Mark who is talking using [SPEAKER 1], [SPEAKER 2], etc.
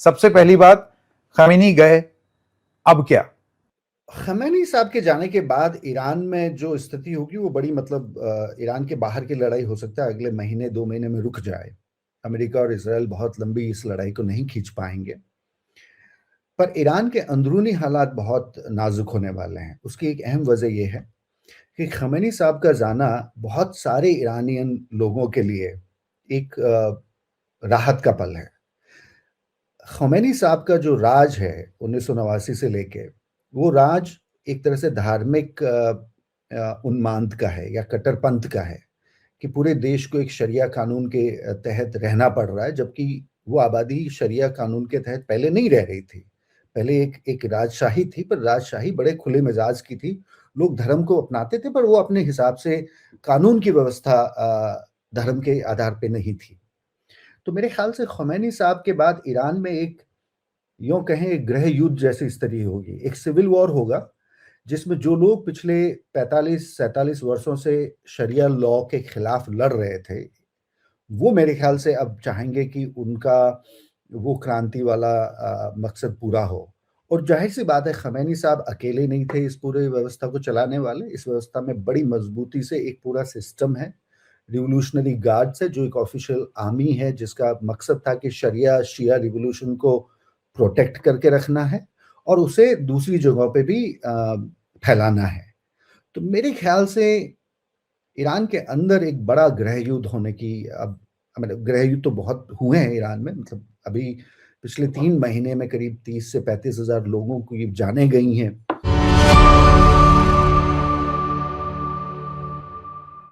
[SPEAKER 1] सबसे पहली बात, खमेनी गए, अब क्या?
[SPEAKER 2] खमेनी साहब के जाने के बाद ईरान में जो स्थिति होगी वो बड़ी मतलब ईरान के बाहर की लड़ाई हो सकता है अगले महीने 2 महीने में रुक जाए। अमेरिका और इसराइल बहुत लंबी इस लड़ाई को नहीं खींच पाएंगे। पर ईरान के अंदरूनी हालात बहुत नाजुक होने वाले हैं। उसकी एक अहम वजह यह है कि खमेनी साहब का जाना बहुत सारे ईरानियन लोगों के लिए एक राहत का पल है। खमेनी साहब का जो राज है 1989 से लेके, वो राज एक तरह से धार्मिक उन्माद का है या कट्टरपंथ का है कि पूरे देश को एक शरिया कानून के तहत रहना पड़ रहा है, जबकि वो आबादी शरिया कानून के तहत पहले नहीं रह रही थी। पहले एक एक राजशाही थी, पर राजशाही बड़े खुले मिजाज की थी। लोग धर्म को अपनाते थे, पर वो अपने हिसाब से कानून की व्यवस्था धर्म के आधार पे नहीं थी। तो मेरे ख्याल से खमैनी साहब के बाद ईरान में एक यूँ कहें एक गृह युद्ध जैसी स्थिति होगी, एक सिविल वॉर होगा, जिसमें जो लोग पिछले 45-47 वर्षों से शरिया लॉ के खिलाफ लड़ रहे थे, वो मेरे ख्याल से अब चाहेंगे कि उनका वो क्रांति वाला मकसद पूरा हो। और ज़ाहिर-सी बात है खमैनी साहब अकेले नहीं थे इस पूरे व्यवस्था को चलाने वाले। इस व्यवस्था में बड़ी मज़बूती से एक पूरा सिस्टम है, रिवॉल्यूशनरी गार्ड्स है, जो एक ऑफ़िशियल आर्मी है, जिसका मकसद था कि शरिया शिया रिवॉल्यूशन को प्रोटेक्ट करके रखना है और उसे दूसरी जगहों पे भी फैलाना है। तो मेरे ख्याल से ईरान के अंदर एक बड़ा गृह युद्ध होने की अब मतलब गृह युद्ध तो बहुत हुए हैं ईरान में, मतलब अभी पिछले 3 महीने में करीब 30 से 35 हज़ार लोगों की जानें गई हैं।